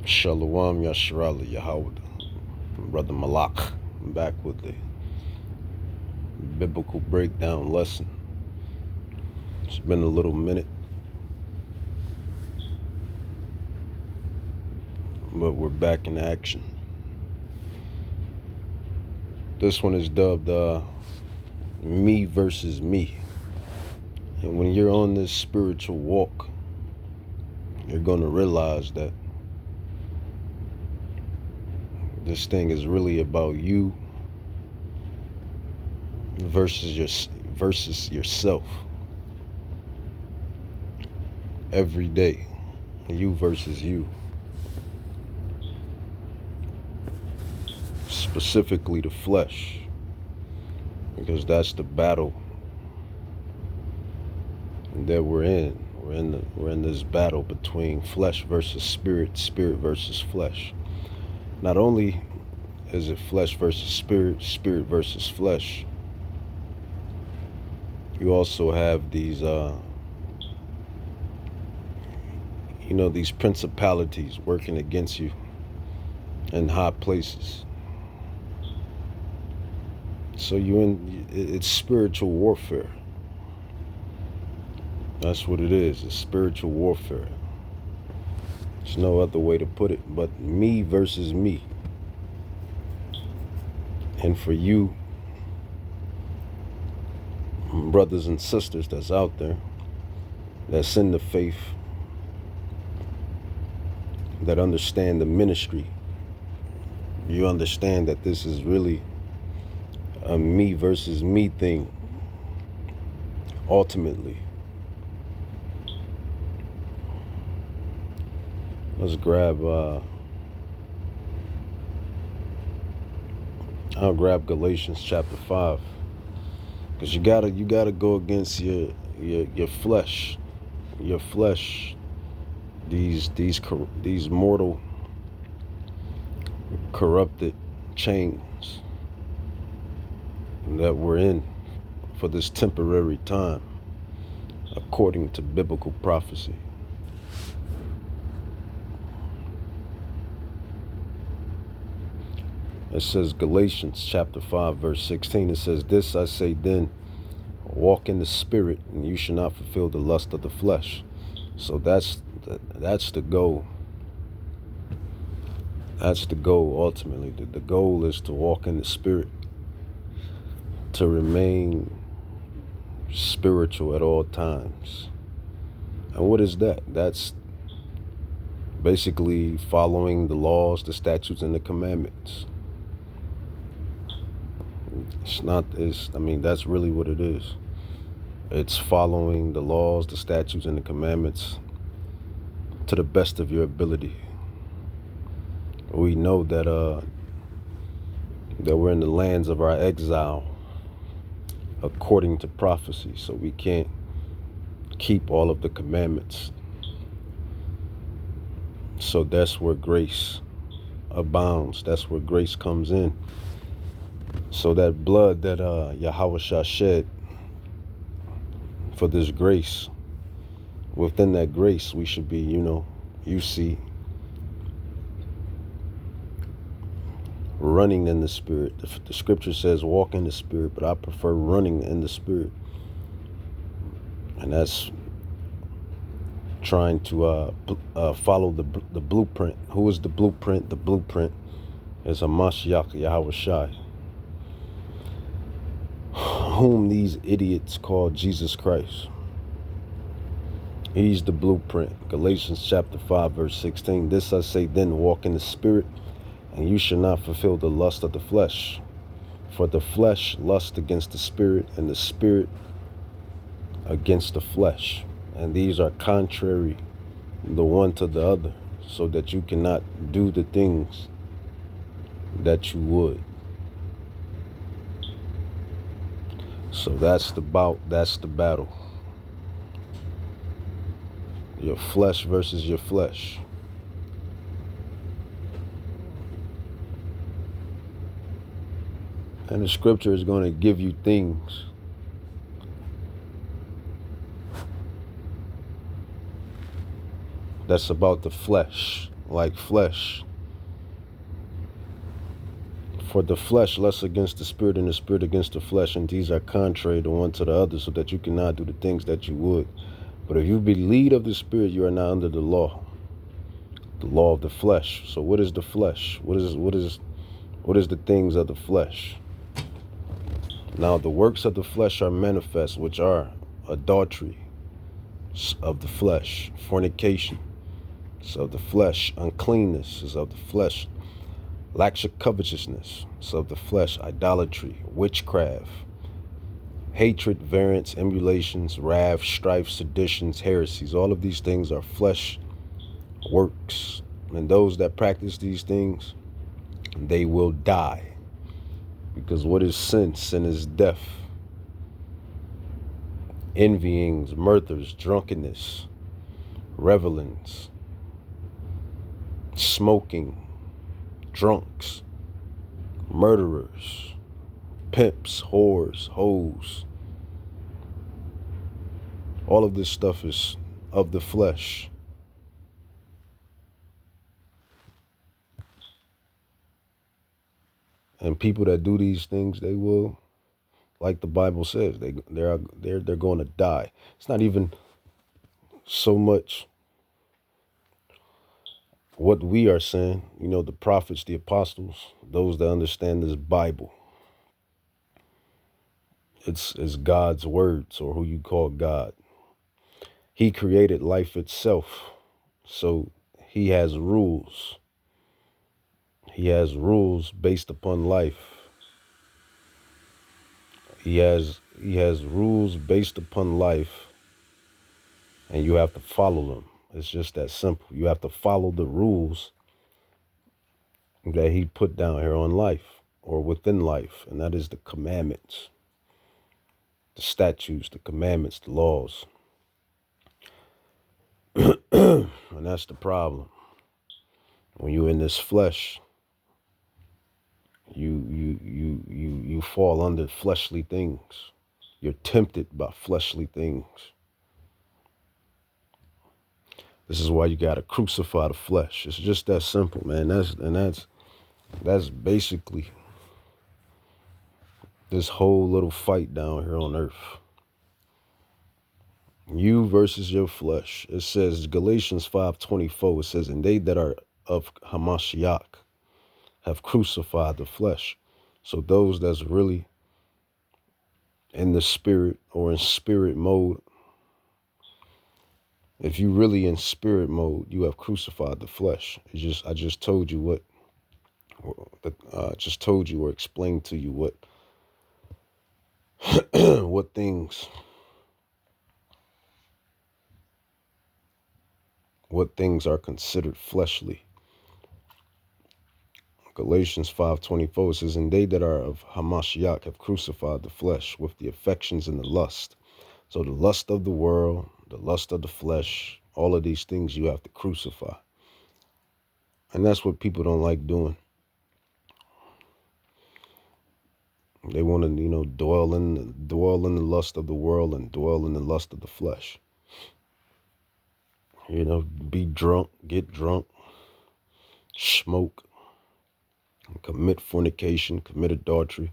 Shalom Yasharali Yahweh, Brother Malak. I'm back with the biblical breakdown lesson. It's been a little minute, but we're back in action. This one is dubbed Me versus Me. And when you're on this spiritual walk, you're going to realize that this thing is really about you versus yourself. Every day, you versus you. Specifically the flesh, because that's the battle that we're in. We're in this battle between flesh versus spirit, spirit versus flesh. Not only is it flesh versus spirit, spirit versus flesh, you also have these these principalities working against you in high places. So it's spiritual warfare. That's what it is. It's spiritual warfare. There's no other way to put it but me versus me. And for you, brothers and sisters that's out there, that's in the faith, that understand the ministry, you understand that this is really a me versus me thing, ultimately. Let's grab, I'll grab Galatians chapter 5. Because you gotta go against your flesh. Your flesh, these mortal, corrupted chains that we're in for this temporary time, according to biblical prophecy. It says, Galatians chapter 5, verse 16, it says, "This I say then, walk in the spirit, and you shall not fulfill the lust of the flesh." So that's the goal. That's the goal, ultimately. The goal is to walk in the spirit, to remain spiritual at all times. And what is that? That's basically following the laws, the statutes, and the commandments. That's really what it is. It's following the laws, the statutes, and the commandments to the best of your ability. We know that we're in the lands of our exile, according to prophecy, so we can't keep all of the commandments. So that's where grace abounds. That's where grace comes in. So that blood that Yahweh Shah shed for this grace, within that grace we should be, you see, running in the spirit. The scripture says walk in the spirit, but I prefer running in the spirit. And that's trying to follow the blueprint. Who is the blueprint? The blueprint is a Mashiach, Yahweh Shai, whom these idiots call Jesus Christ. He's the blueprint. Galatians chapter 5, verse 16. "This I say then, walk in the spirit, and you shall not fulfill the lust of the flesh. For the flesh lusts against the spirit, and the spirit against the flesh. And these are contrary the one to the other, so that you cannot do the things that you would." So that's the battle. Your flesh versus your flesh. And the scripture is going to give you things that's about the flesh. like flesh. For the flesh lusts against the spirit, and the spirit against the flesh, and these are contrary the one to the other, so that you cannot do the things that you would. But if you be lead of the spirit, you are not under the law of the flesh. So what is the flesh? What is the things of the flesh? Now the works of the flesh are manifest, which are adultery of the flesh, fornication is of the flesh, uncleanness is of the flesh, lack of covetousness is of the flesh, idolatry, witchcraft, hatred, variance, emulations, wrath, strife, seditions, heresies. All of these things are flesh works. And those that practice these things, they will die. Because what is sin? Sin is death. Envyings, murders, drunkenness, revelings, smoking, drunks, murderers, pimps, whores, hoes. All of this stuff is of the flesh. And people that do these things, they will, like the Bible says, they're going to die. It's not even so much what we are saying, the prophets, the apostles, those that understand this Bible. It's God's words, or who you call God. He created life itself. So he has rules. He has rules based upon life. He has rules based upon life, and you have to follow them. It's just that simple. You have to follow the rules that he put down here on life, or within life, and that is the commandments, the statutes, the commandments, the laws. And that's the problem. When you're in this flesh, you fall under fleshly things. You're tempted by fleshly things. This is why you gotta crucify the flesh. It's just that simple, man. That's basically this whole little fight down here on earth. You versus your flesh. It says Galatians 5:24. It says, and they that are of Hamashiach have crucified the flesh. So those that's really in the spirit, or in spirit mode, if you really in spirit mode, you have crucified the flesh. I just told you what, just told you or explained to you what, what things are considered fleshly. Galatians 5:24 says, and they that are of Hamashiach have crucified the flesh with the affections and the lust. So the lust of the world, the lust of the flesh, all of these things you have to crucify. And that's what people don't like doing. They want to, dwell in the lust of the world and dwell in the lust of the flesh. Be drunk, get drunk, smoke, commit fornication, commit adultery.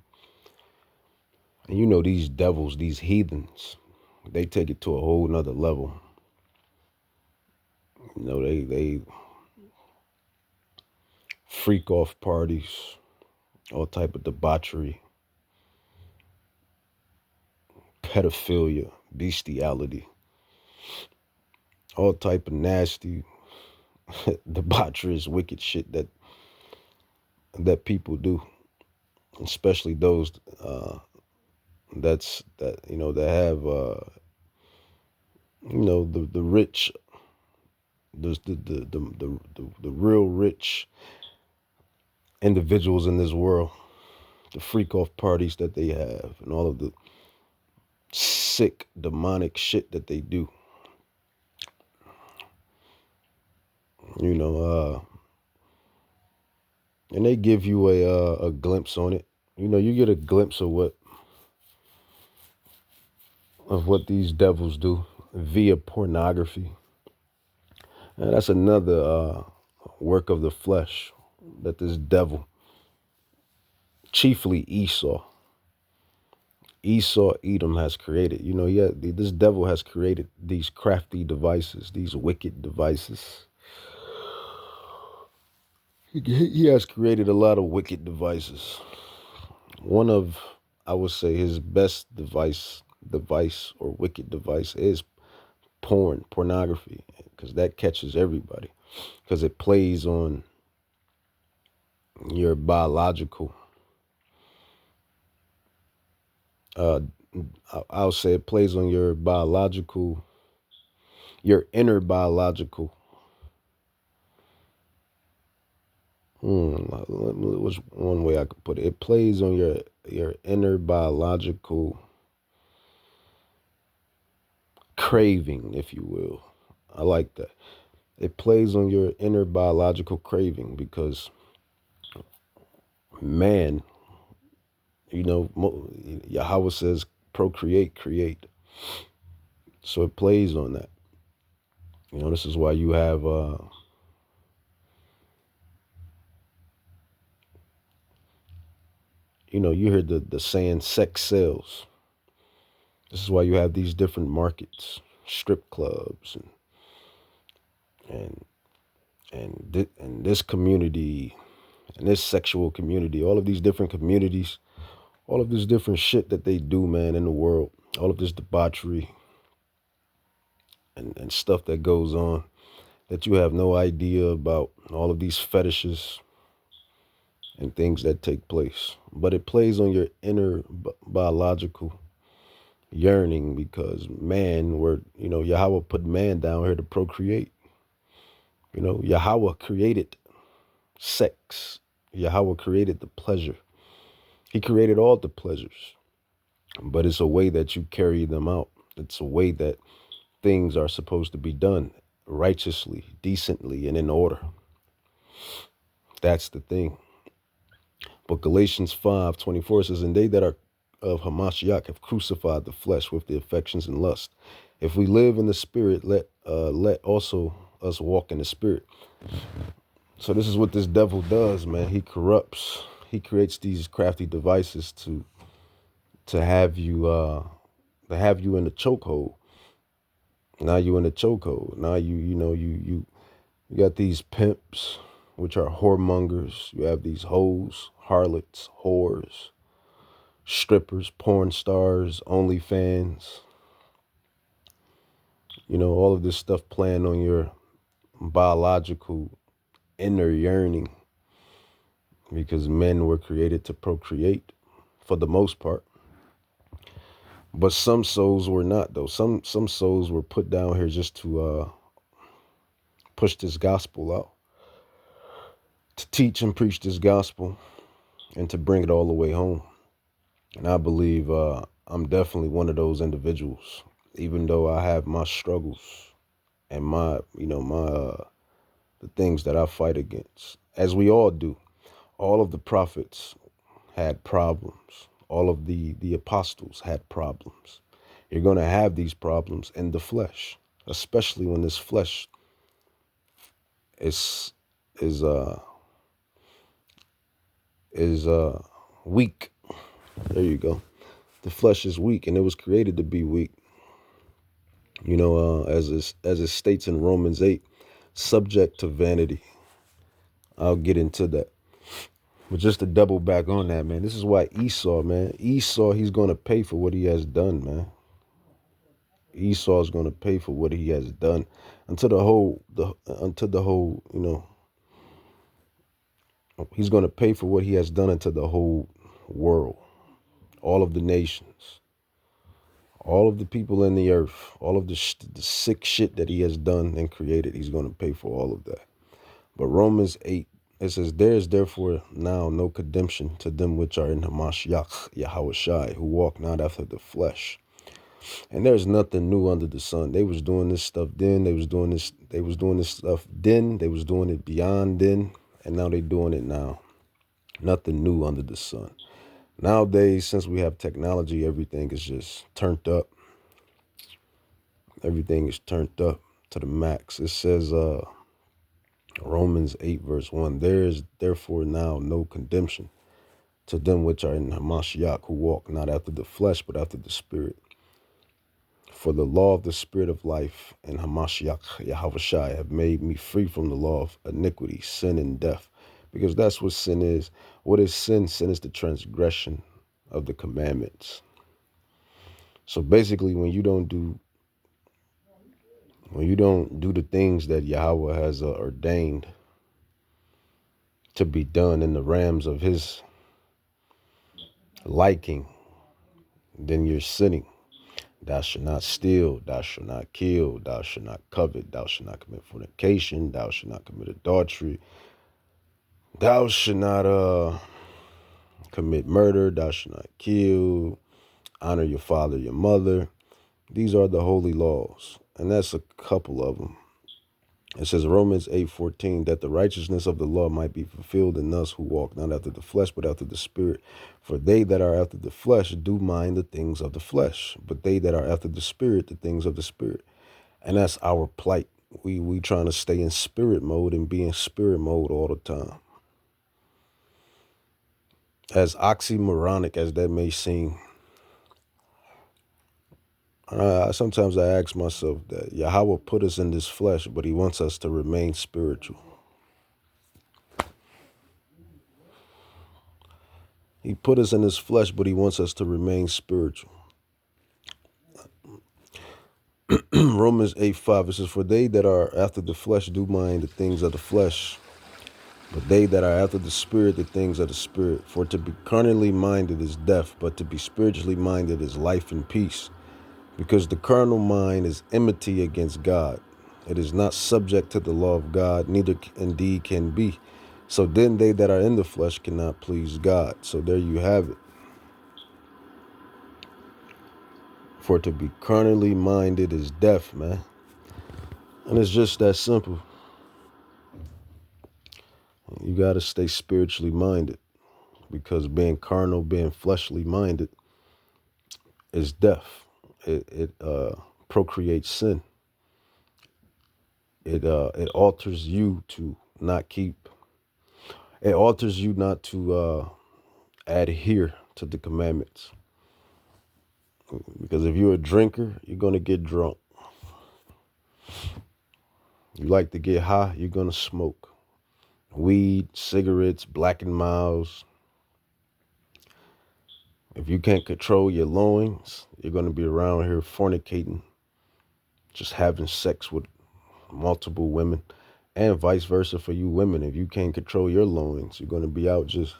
And these devils, these heathens, they take it to a whole nother level. They freak off parties, all type of debauchery, pedophilia, bestiality, all type of nasty, debaucherous, wicked shit that people do, especially those that have the rich, the real rich individuals in this world, the freak off parties that they have, and all of the sick demonic shit that they do. And they give you a glimpse on it. You get a glimpse of what these devils do via pornography. And that's another work of the flesh that this devil, chiefly Esau, Edom has created. You know, yeah, this devil has created these crafty devices, these wicked devices. He has created a lot of wicked devices. One of, I would say, his best device or wicked device is pornography, because that catches everybody, because it plays on your biological, uh, I'll say it plays on your biological, your inner biological, what's one way I could put it? It plays on your inner biological craving, if you will. I like that. It plays on your inner biological craving, because man, you know, Yahweh says procreate, create. So it plays on that. You know, this is why you have, you know, you hear the saying sex sells. This is why you have these different markets, strip clubs, and and this community, and this sexual community, all of these different communities, all of this different shit that they do, man, in the world, all of this debauchery and stuff that goes on that you have no idea about, all of these fetishes and things that take place. But it plays on your inner biological yearning, because man, you know, Yahweh put man down here to procreate. You know, Yahweh created sex. Yahweh created the pleasure. He created all the pleasures, but it's a way that you carry them out. It's a way that things are supposed to be done righteously, decently, and in order. That's the thing. But Galatians 5:24 says, and they that are of Hamashiach have crucified the flesh with the affections and lust. If we live in the spirit, let also us walk in the spirit. So this is what this devil does, man. He corrupts. He creates these crafty devices to have you in the chokehold. Now you in the chokehold. Now you got these pimps, which are whoremongers. You have these hoes, harlots, whores, strippers, porn stars, OnlyFans. You know, all of this stuff playing on your biological inner yearning, because men were created to procreate for the most part. But some souls were not, though. Some souls were put down here just to push this gospel out, to teach and preach this gospel, and to bring it all the way home. And I believe I'm definitely one of those individuals, even though I have my struggles and my the things that I fight against, as we all do. All of the prophets had problems. All of the apostles had problems. You're going to have these problems in the flesh, especially when this flesh is is uh is weak. There you go. The flesh is weak, and it was created to be weak. You know, as it states in Romans 8, subject to vanity. I'll get into that. But just to double back on that, man, this is why Esau, man, he's going to pay for what he has done, man. Esau is going to pay for what he has done until the whole, you know, he's going to pay for what he has done unto the whole world, all of the nations, all of the people in the earth, all of the sick shit that he has done and created. He's going to pay for all of that. But Romans 8, it says, there is therefore now no condemnation to them which are in Hamashiach, Yahushai, who walk not after the flesh. And there's nothing new under the sun. They was doing this stuff then. They was doing this stuff then. They was doing it beyond then. And now they doing it now. Nothing new under the sun. Nowadays, since we have technology, everything is just turned up. Everything is turned up to the max. It says Romans 8 verse 1. There is therefore now no condemnation to them which are in Hamashiach, who walk not after the flesh, but after the Spirit. For the law of the Spirit of life and Hamashiach Yahushai have made me free from the law of iniquity, sin, and death. Because that's what sin is. What is sin? Sin is the transgression of the commandments. So basically, when you don't do the things that Yahweh has ordained to be done in the realms of his liking, then you're sinning. Thou shalt not steal, thou shalt not kill, thou shalt not covet, thou shalt not commit fornication, thou shalt not commit adultery, thou shalt not commit murder, thou shalt not kill, honor your father, your mother. These are the holy laws, and that's a couple of them. It says Romans 8:14, that the righteousness of the law might be fulfilled in us who walk not after the flesh, but after the Spirit. For they that are after the flesh do mind the things of the flesh, but they that are after the Spirit, the things of the Spirit. And that's our plight. We trying to stay in spirit mode and be in spirit mode all the time. As oxymoronic as that may seem, sometimes I ask myself that Yahweh put us in this flesh, but he wants us to remain spiritual. He put us in this flesh, but he wants us to remain spiritual. Romans 8:5, it says, for they that are after the flesh do mind the things of the flesh, but they that are after the Spirit, the things of the Spirit. For to be carnally minded is death, but to be spiritually minded is life and peace. Because the carnal mind is enmity against God. It is not subject to the law of God, neither indeed can be. So then they that are in the flesh cannot please God. So there you have it. For to be carnally minded is death, man. And it's just that simple. You got to stay spiritually minded, because being carnal, being fleshly minded is death. It procreates sin. It alters you to not keep. It alters you not to adhere to the commandments. Because if you're a drinker, you're going to get drunk. You like to get high, you're going to smoke. Weed, cigarettes, Black and Milds. If you can't control your loins, you're going to be around here fornicating, just having sex with multiple women, and vice versa for you women. If you can't control your loins, you're going to be out just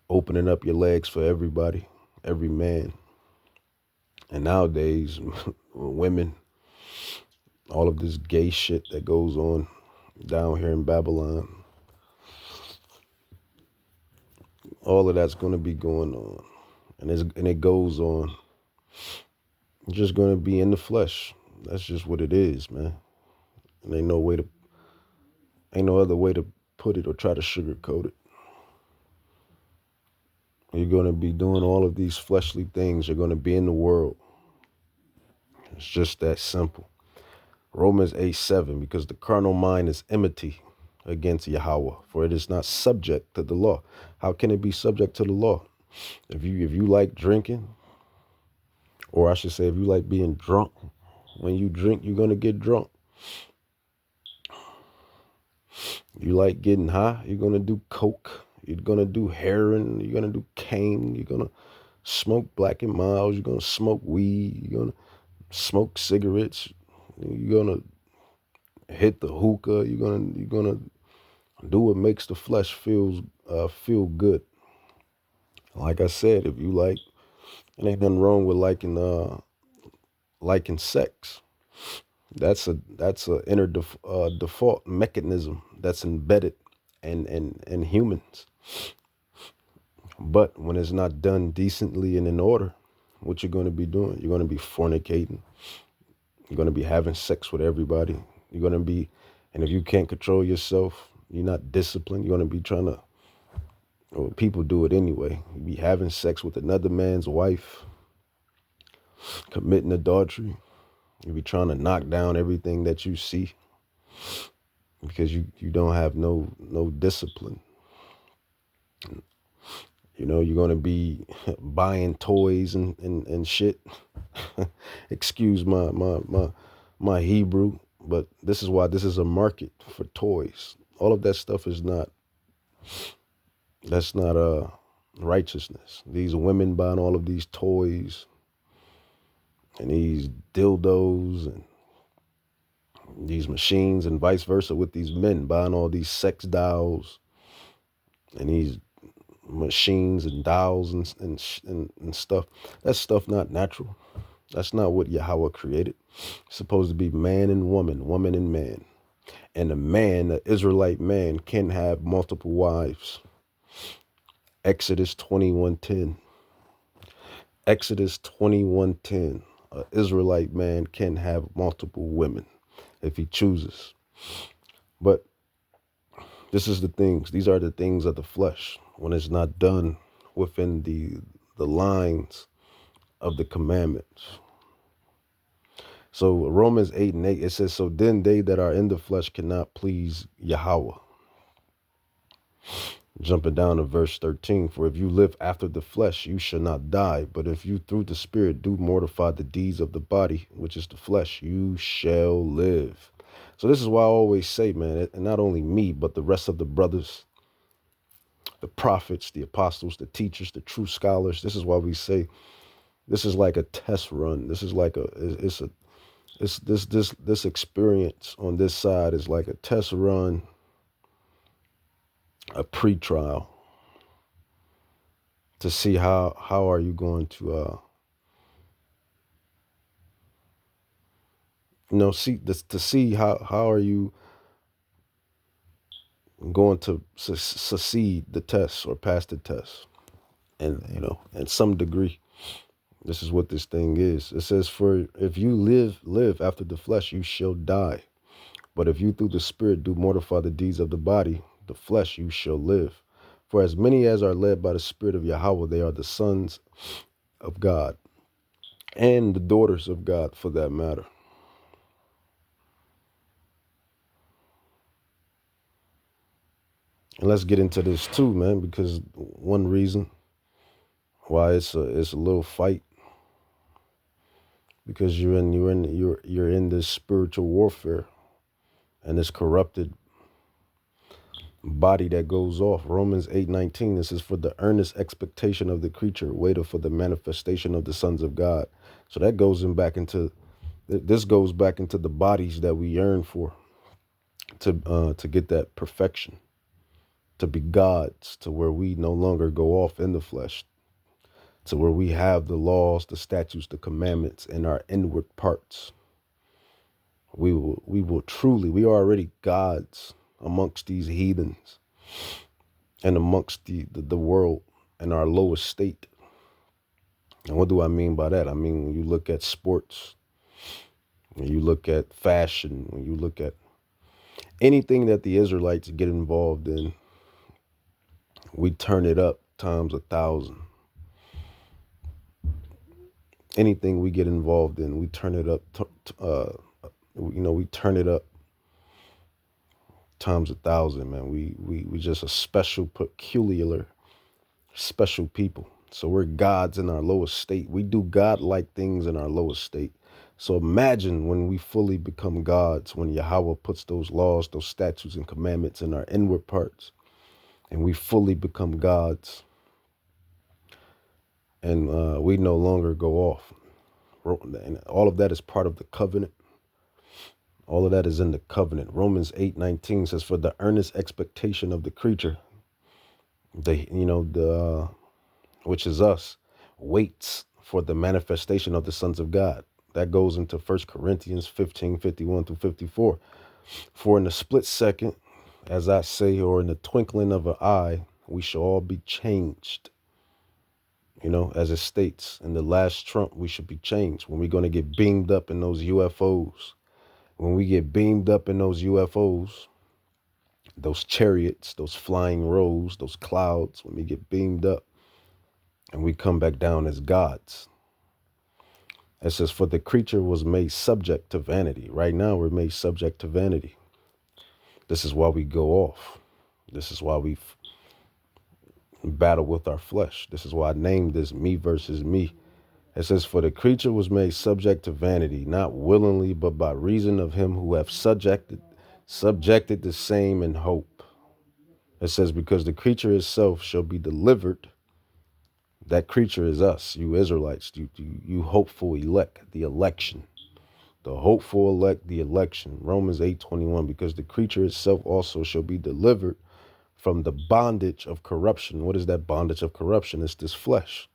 opening up your legs for everybody, every man. And nowadays, women, all of this gay shit that goes on down here in Babylon, all of that's going to be going on. And it goes on. You're just going to be in the flesh. That's just what it is, man. And ain't no other way to put it or try to sugarcoat it. You're going to be doing all of these fleshly things. You're going to be in the world. It's just that simple. Romans 8:7, because the carnal mind is enmity against Yahweh, for it is not subject to the law. How can it be subject to the law? If you like drinking, or I should say, if you like being drunk, when you drink, you're going to get drunk. You like getting high, you're going to do coke. You're going to do heroin. You're going to do cane. You're going to smoke Black and Milds. You're going to smoke weed. You're going to smoke cigarettes. You're going to hit the hookah. You're going to do what makes the flesh feel good. Like I said, if you like, it ain't nothing wrong with liking sex. That's a inner default mechanism that's embedded in humans. But when it's not done decently and in order, what you're going to be doing? You're going to be fornicating. You're going to be having sex with everybody. You're going to be, and if you can't control yourself, you're not disciplined. You're going to be trying to, well, people do it anyway. You be having sex with another man's wife, committing adultery. You be trying to knock down everything that you see. because you don't have no discipline. You know, you're gonna be buying toys and shit. Excuse my Hebrew, but this is why this is a market for toys. All of that stuff is not that's not righteousness. These women buying all of these toys and these dildos and these machines, and vice versa with these men buying all these sex dolls and these machines and dolls and stuff. That's stuff not natural. That's not what Yahweh created. It's supposed to be man and woman, woman and man. And a man, the Israelite man, can have multiple wives. Exodus 21:10. Exodus 21:10. An Israelite man can have multiple women if he chooses. But this is the things. These are the things of the flesh when it's not done within the lines of the commandments. So Romans 8:8, it says, so then they that are in the flesh cannot please Yahweh. Jumping down to verse 13, for if you live after the flesh, you shall not die. But if you through the Spirit do mortify the deeds of the body, which is the flesh, you shall live. So this is why I always say, man, and not only me, but the rest of the brothers, the prophets, the apostles, the teachers, the true scholars. This is why we say this is like a test run. This is like this experience on this side is like a test run, a pre-trial, to see how are you going to see this, to see how are you going to succeed the test or pass the test. And in some degree, this is what this thing is. It says, for if you live after the flesh, you shall die. But if you through the Spirit do mortify the deeds of the body, the flesh, you shall live. For as many as are led by the Spirit of Yahweh, they are the sons of God and the daughters of God, for that matter. And let's get into this too, man, because one reason why it's a little fight, because you're in this spiritual warfare and this corrupted body that goes off. Romans 8:19, this is for the earnest expectation of the creature waited for the manifestation of the sons of God. So that goes back into the bodies that we yearn for, to get that perfection, to be gods, to where we no longer go off in the flesh, to where we have the laws, the statutes, the commandments in our inward parts. We will truly, we are already gods amongst these heathens and amongst the world in our lowest state. And what do I mean by that? I mean, when you look at sports, when you look at fashion, when you look at anything that the Israelites get involved in, we turn it up times 1,000. Anything we get involved in, we turn it up. We turn it up times 1,000, man. We just a special, peculiar, special people. So we're gods in our lowest state. We do God-like things in our lowest state. So imagine when we fully become gods, when Yahweh puts those laws, those statutes and commandments in our inward parts, and we fully become gods, and we no longer go off. And all of that is part of the covenant. All of that is in the covenant. Romans 8:19 says, for the earnest expectation of the creature, which is us, waits for the manifestation of the sons of God. That goes into 1 Corinthians 15:51 through 54. For in a split second, as I say, or in the twinkling of an eye, we shall all be changed. As it states, in the last trump, we should be changed. When we're going to get beamed up in those UFOs, when we get beamed up in those UFOs, those chariots, those flying rows, those clouds, when we get beamed up and we come back down as gods. It says, for the creature was made subject to vanity. Right now, we're made subject to vanity. This is why we go off. This is why we battle with our flesh. This is why I named this me versus me. It says, for the creature was made subject to vanity, not willingly, but by reason of him who hath subjected the same in hope. It says, because the creature itself shall be delivered. That creature is us, you Israelites, you hopeful elect, the election. The hopeful elect, the election. Romans 8:21, because the creature itself also shall be delivered from the bondage of corruption. What is that bondage of corruption? It's this flesh.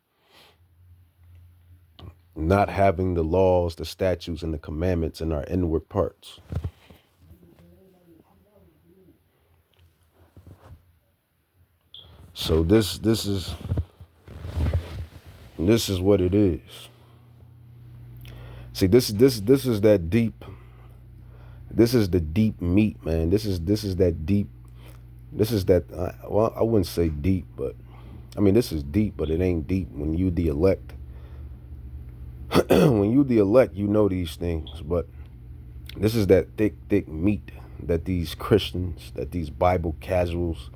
Not having the laws, the statutes, and the commandments in our inward parts. So this is what it is. See, this is that deep. This is the deep meat, man. This is that deep. This is that. Well, I wouldn't say deep, but I mean this is deep, but it ain't deep when you the elect. When you the elect, you know these things, but this is that thick meat that these Christians, that these Bible casuals,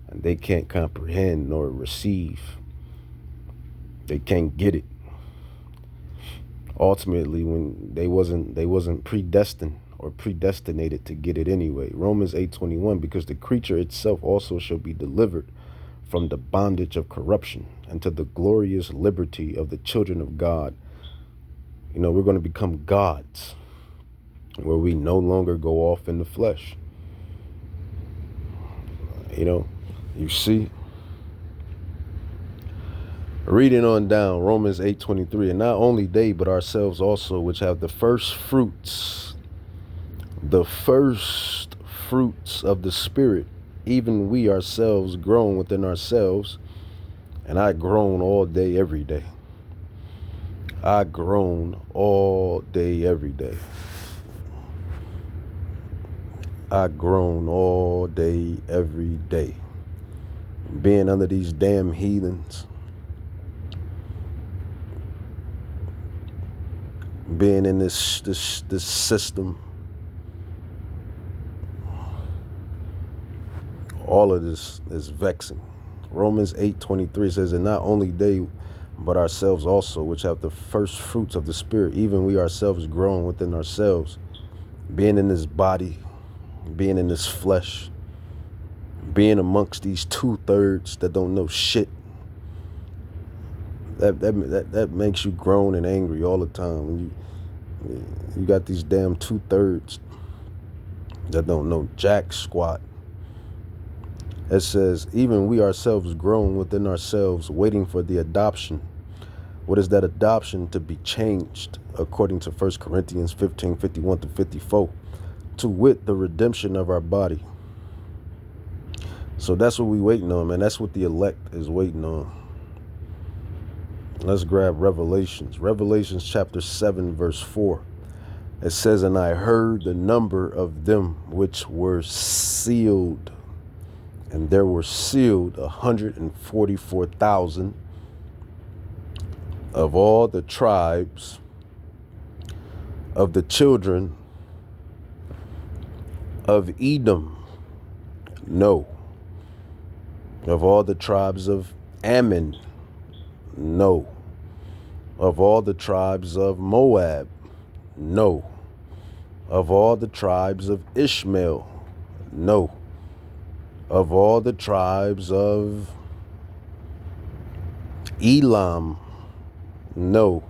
and they can't comprehend nor receive. They can't get it. Ultimately, when they wasn't predestined or predestinated to get it anyway. Romans 8:21, because the creature itself also shall be delivered from the bondage of corruption and to the glorious liberty of the children of God. You know, we're going to become gods, where we no longer go off in the flesh. You know, you see. Reading on down, Romans 8:23, and not only they, but ourselves also, which have the first fruits of the Spirit, even we ourselves groan within ourselves, and I groan all day, every day. I groan all day, every day. I groan all day, every day. Being under these damn heathens. Being in this system. All of this is vexing. Romans 8:23 says, and not only they, but ourselves also, which have the first fruits of the Spirit, even we ourselves grown within ourselves, being in this body, being in this flesh, being amongst these 2/3 that don't know shit. That makes you groan and angry all the time. When you got these damn 2/3 that don't know jack squat. It says, even we ourselves groan within ourselves, waiting for the adoption. What is that adoption? To be changed, according to 1 Corinthians 15:51-54, to wit, the redemption of our body. So that's what we waiting on, man. That's what the elect is waiting on. Let's grab Revelations. Revelations chapter 7, verse 4. It says, and I heard the number of them which were sealed. And there were sealed 144,000 of all the tribes of the children of Edom. No. Of all the tribes of Ammon. No. Of all the tribes of Moab. No. Of all the tribes of Ishmael. No. Of all the tribes of Elam. No.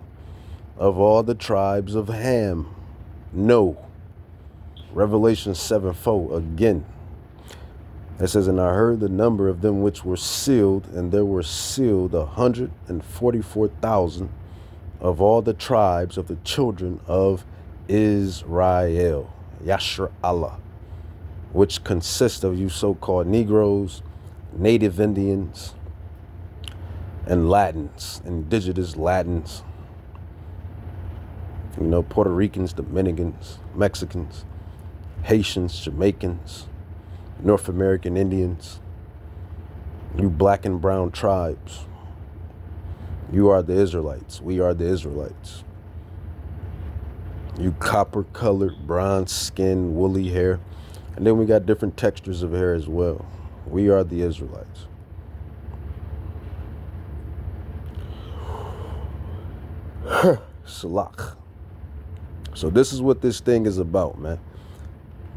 Of all the tribes of Ham. No. Revelation 7:4 again. It says, and I heard the number of them which were sealed, and there were sealed 144,000 of all the tribes of the children of Israel. Yashra Allah. Which consists of you so-called Negroes, Native Indians, and Latins, indigenous Latins, you know, Puerto Ricans, Dominicans, Mexicans, Haitians, Jamaicans, North American Indians, you black and brown tribes. You are the Israelites. We are the Israelites. You copper-colored, bronze skin, woolly hair, And then we got different textures of hair as well. We are the Israelites. Salak. So this is what this thing is about, man.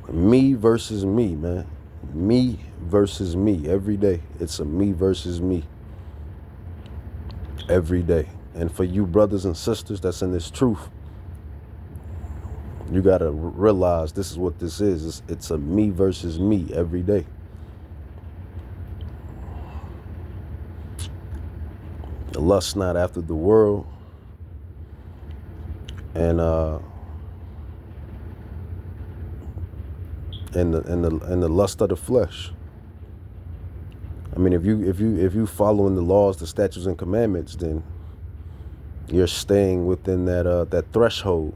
Me versus me, man. Me versus me every day. It's a me versus me every day. And for you brothers and sisters that's in this truth, you got to realize this is what this is. It's a me versus me every day. The lust not after the world, and the lust of the flesh. I mean, if you following the laws, the statutes, and commandments, then you're staying within that threshold.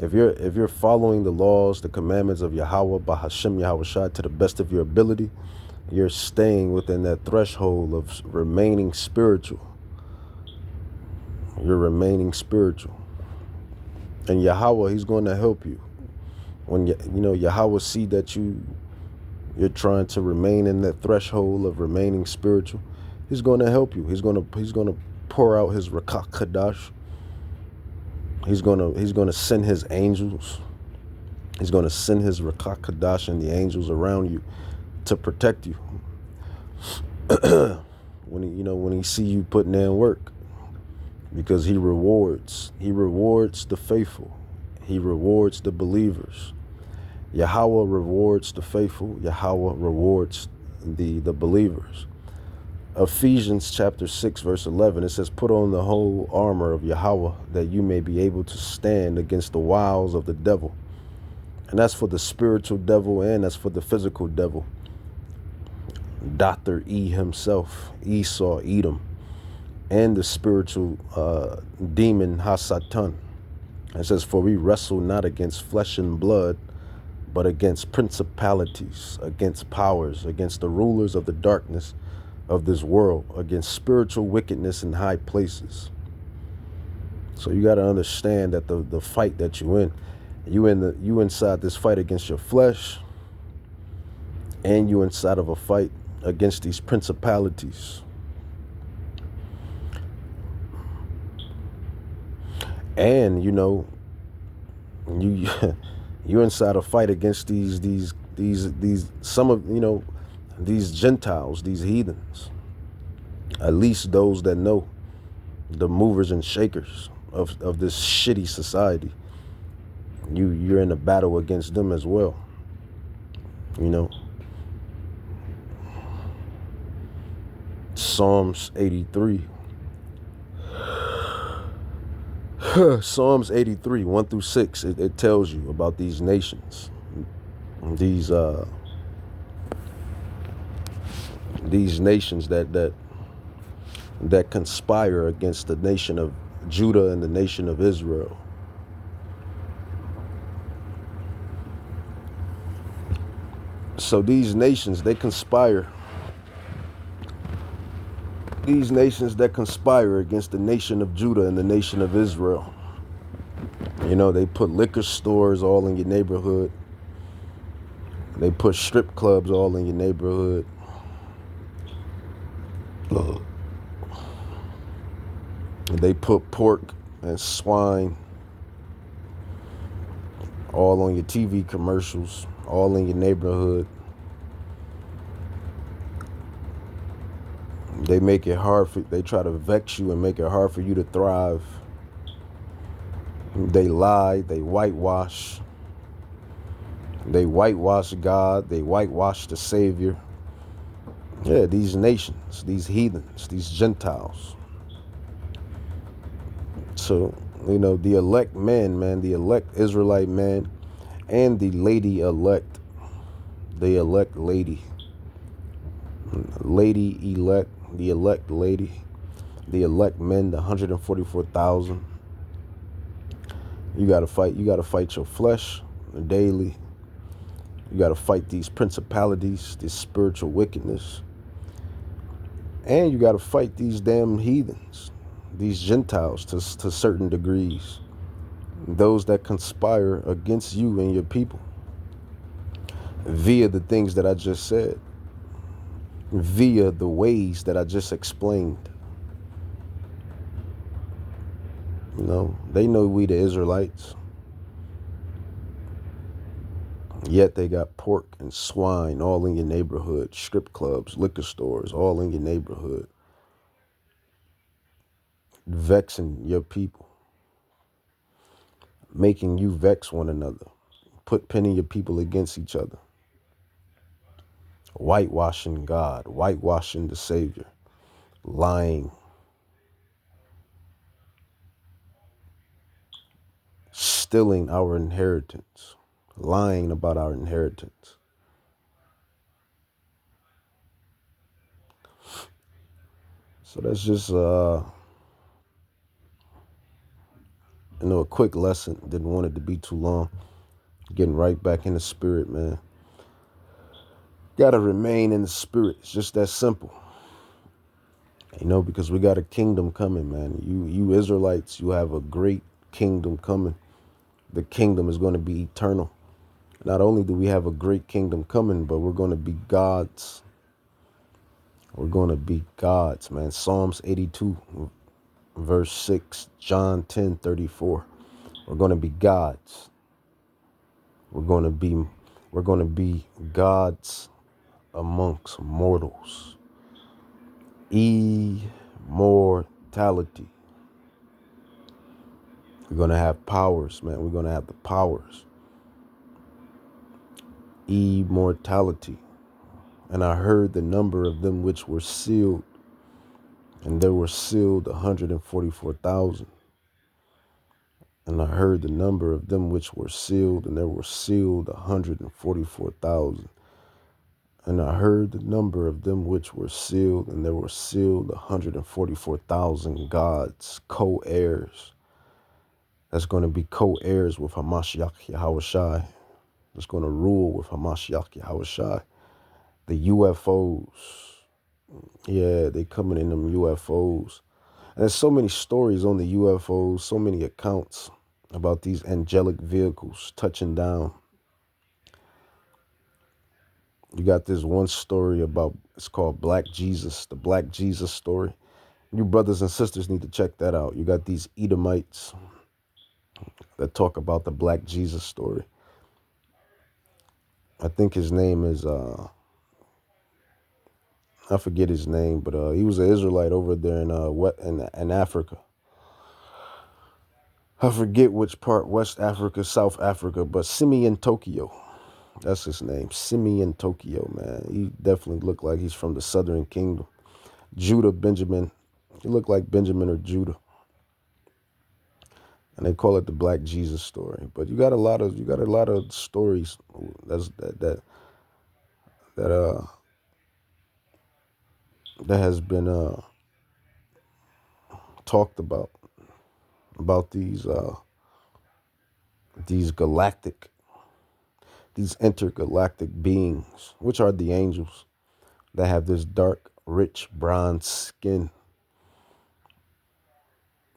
If you're following the laws, the commandments of Yahweh, Bahashem Yahweh Shai, to the best of your ability, you're staying within that threshold of remaining spiritual. You're remaining spiritual. And Yahweh, he's going to help you. When Yahweh see that you're trying to remain in that threshold of remaining spiritual, he's going to help you. He's going to pour out his Rakak Kadash. He's going to send his angels. He's going to send his Rakak Kadash and the angels around you to protect you. when he see you putting in work, because he rewards the faithful. He rewards the believers. Yahweh rewards the faithful. Yahweh rewards the believers. Ephesians chapter 6 verse 11, it says, put on the whole armor of Yahweh that you may be able to stand against the wiles of the devil. And that's for the spiritual devil and that's for the physical devil. Dr. E himself, Esau, Edom, and the spiritual demon Hasatan. It says, for we wrestle not against flesh and blood, but against principalities, against powers, against the rulers of the darkness of this world, against spiritual wickedness in high places. So you got to understand that the fight that you inside this fight against your flesh, and you inside of a fight against these principalities. And you inside a fight against these some of these Gentiles, these heathens, at least those that know the movers and shakers of this shitty society. You're in a battle against them as well. Psalms 83. Psalms 83, 1 through 6, it tells you about these nations, these nations that conspire against the nation of Judah and the nation of Israel. So these nations, they conspire. These nations that conspire against the nation of Judah and the nation of Israel. They put liquor stores all in your neighborhood. They put strip clubs all in your neighborhood. They put pork and swine all on your TV commercials, all in your neighborhood. They make it hard they try to vex you and make it hard for you to thrive. They lie, they whitewash. They whitewash God, they whitewash the Savior. Yeah, these nations, these heathens, these Gentiles. So, the elect man, the elect Israelite man, and the lady elect, the elect lady elect, the elect lady, the elect men, the 144,000. You gotta fight your flesh daily. You gotta fight these principalities, this spiritual wickedness. And you gotta fight these damn heathens, these Gentiles to certain degrees. Those that conspire against you and your people. via the things that I just said, via the ways that I just explained. You know, they know we the Israelites, yet they got pork and swine all in your neighborhood, strip clubs, liquor stores, all in your neighborhood, vexing your people, making you vex one another, pitting your people against each other, whitewashing God, whitewashing the Savior, lying, stealing our inheritance, lying about our inheritance. So that's just a quick lesson. Didn't want it to be too long. Getting right back in the spirit, man. Gotta remain in the spirit. It's just that simple. Because we got a kingdom coming, man. You Israelites, you have a great kingdom coming. The kingdom is going to be eternal. Not only do we have a great kingdom coming, but we're going to be gods. We're going to be gods, man. Psalms 82, verse 6, John 10:34. We're going to be gods. We're going to be gods amongst mortals. Immortality. We're going to have powers, man. We're going to have the powers. Immortality. And I heard the number of them which were sealed, and there were sealed 144,000. And I heard the number of them which were sealed, and there were sealed 144,000. And I heard the number of them which were sealed, and there were sealed 144,000 gods, co-heirs. That's going to be co-heirs with Hamashiach Yahushai. That's going to rule with Hamashiach Yahushai. The UFOs. Yeah, they coming in them UFOs. And there's so many stories on the UFOs, so many accounts about these angelic vehicles touching down. You got this one story about, it's called Black Jesus, the Black Jesus story. You brothers and sisters need to check that out. You got these Edomites that talk about the Black Jesus story. I think his name is, I forget his name, but he was an Israelite over there in Africa. I forget which part, West Africa, South Africa, but Simeon Tokyo. That's his name, Simeon Tokyo, man. He definitely looked like he's from the Southern Kingdom. Judah Benjamin. He looked like Benjamin or Judah. And they call it the Black Jesus story. But you got a lot of stories that has been talked about these intergalactic beings, which are the angels, that have this dark, rich bronze skin.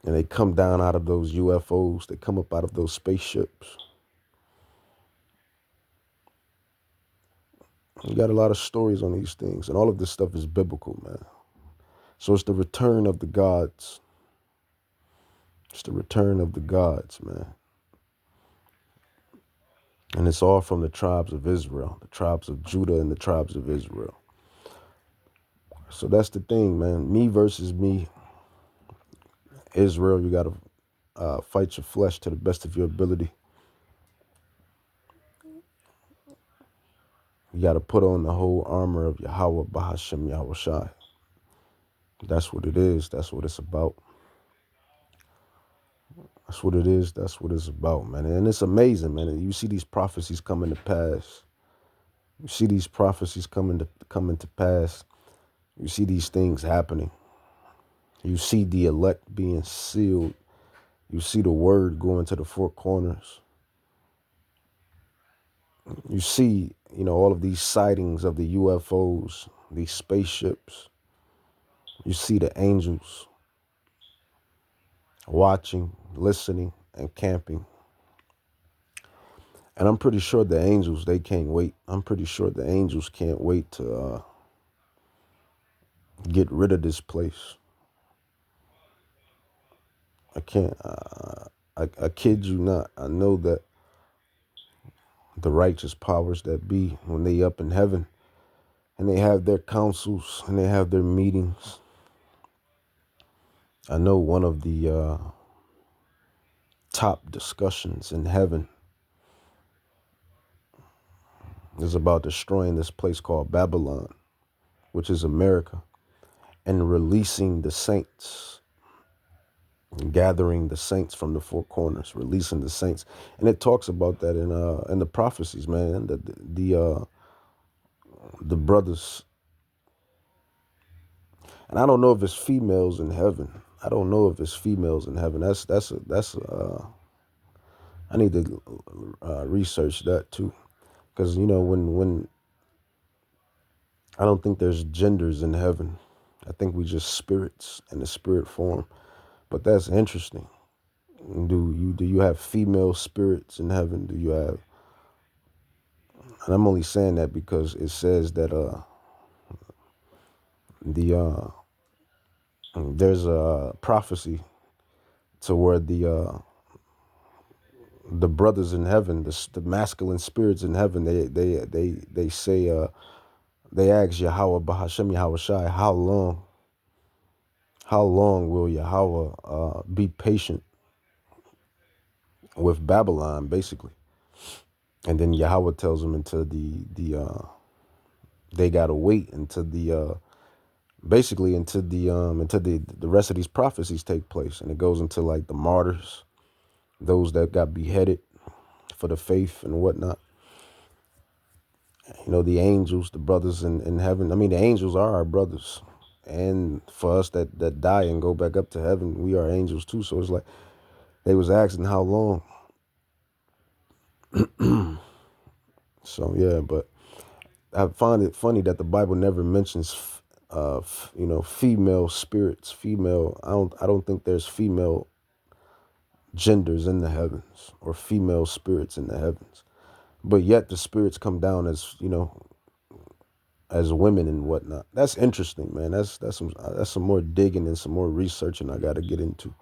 And they come down out of those UFOs. They come up out of those spaceships. You got a lot of stories on these things. And all of this stuff is biblical, man. So it's the return of the gods. It's the return of the gods, man. And it's all from the tribes of Israel, the tribes of Judah and the tribes of Israel. So that's the thing, man. Me versus me. Israel, you got to fight your flesh to the best of your ability. You got to put on the whole armor of Yahweh Bahashem Yahushai. That's what it is. That's what it's about. That's what it is. That's what it's about, man. And it's amazing, man. You see these prophecies coming to pass. You see these prophecies coming to pass. You see these things happening. You see the elect being sealed. You see the word going to the four corners. You see, all of these sightings of the UFOs, these spaceships. You see the angels watching, listening, and camping. And I'm pretty sure the angels, they can't wait. I'm pretty sure the angels can't wait to get rid of this place. I can't. I kid you not. I know that the righteous powers that be, when they up in heaven and they have their councils and they have their meetings, I know one of the top discussions in heaven is about destroying this place called Babylon, which is America, and releasing the saints, gathering the saints from the four corners, releasing the saints. And it talks about that in the prophecies, man. The brothers, and I don't know if it's females in heaven. I don't know if it's females in heaven. I need to research that too, because when I don't think there's genders in heaven. I think we just spirits in the spirit form. But that's interesting. Do you have female spirits in heaven? Do you have? And I'm only saying that because it says that the there's a prophecy to where the brothers in heaven, the masculine spirits in heaven, they say they ask Yahweh Bahashem Yahweh Shai, how long will Yahweh be patient with Babylon, basically? And then Yahweh tells them until they gotta wait until basically until the rest of these prophecies take place, and it goes into like the martyrs, those that got beheaded for the faith and whatnot. The angels, the brothers in heaven. I mean, the angels are our brothers, and for us that die and go back up to heaven, we are angels too. So it's like they was asking how long. So yeah, but I find it funny that the Bible never mentions, female spirits, female. I don't think there's female genders in the heavens or female spirits in the heavens, but yet the spirits come down as women and whatnot. That's interesting, man. That's some more digging and some more researching I got to get into.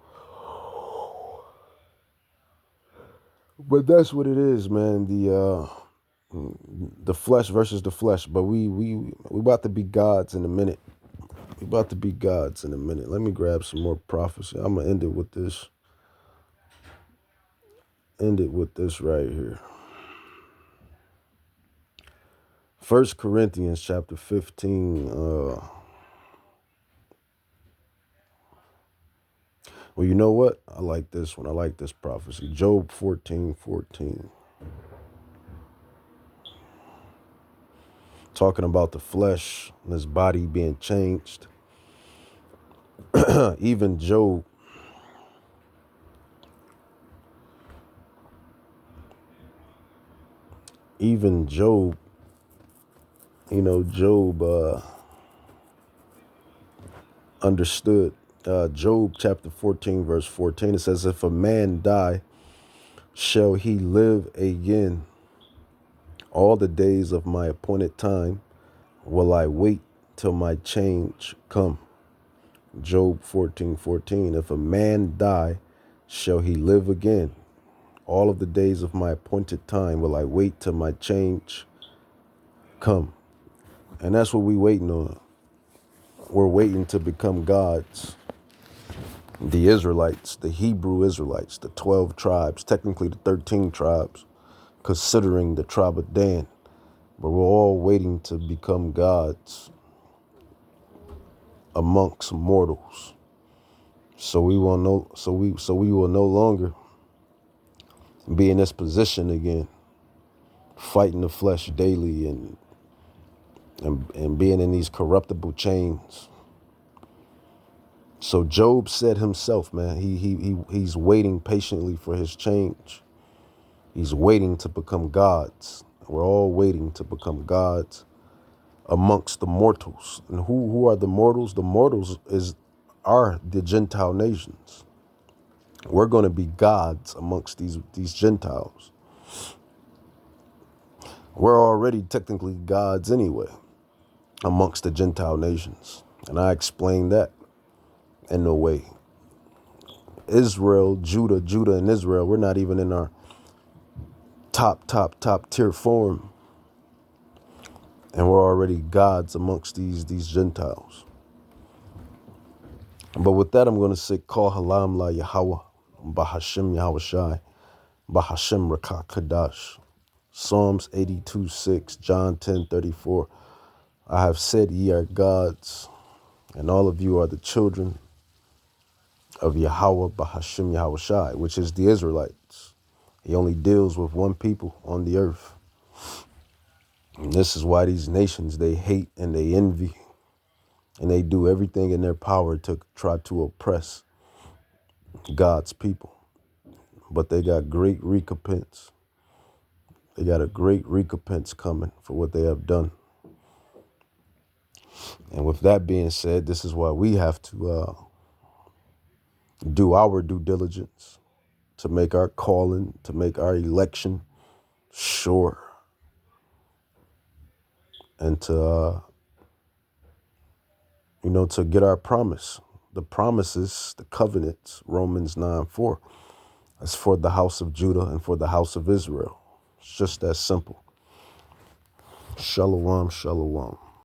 But that's what it is, man. The flesh versus the flesh. But we about to be gods in a minute. We about to be gods in a minute. Let me grab some more prophecy. I'm gonna end it with this. End it with this right here. 1 Corinthians chapter 15. Well, you know what? I like this one. I like this prophecy. Job 14:14. Talking about the flesh and his body being changed. Even Job. Job understood. Job chapter 14, verse 14, it says, if a man die, shall he live again? All the days of my appointed time will I wait till my change come. Job 14:14, if a man die, shall he live again? All of the days of my appointed time will I wait till my change come. And that's what we waiting on. We're waiting to become gods. The Israelites, the Hebrew Israelites, the 12 tribes, technically the 13 tribes, considering the tribe of Dan. But we're all waiting to become gods amongst mortals. So we will no longer be in this position again, fighting the flesh daily and being in these corruptible chains. So Job said himself, man, he's waiting patiently for his change. He's waiting to become gods. We're all waiting to become gods amongst the mortals. And who are the mortals? The mortals are the Gentile nations. We're going to be gods amongst these Gentiles. We're already technically gods anyway amongst the Gentile nations. And I explained that in a way. Israel, Judah and Israel, we're not even in our top tier form. And we're already gods amongst these Gentiles. But with that, I'm going to say, Call Halam La Yahweh, Bahashim Yahweh Shai, Bahashim Rakah Kadash. Psalms 82:6, John 10:34. I have said ye are gods, and all of you are the children of Yahweh Bahashim Yahweh Shai, which is the Israelites. He only deals with one people on the earth. And this is why these nations, they hate and they envy, and they do everything in their power to try to oppress God's people. But they got great recompense. They got a great recompense coming for what they have done. And with that being said, this is why we have to do our due diligence to make our calling, to make our election sure, and to, to get our promise. The promises, the covenants, Romans 9:4. That's for the house of Judah and for the house of Israel. It's just that simple. Shalom, shalom.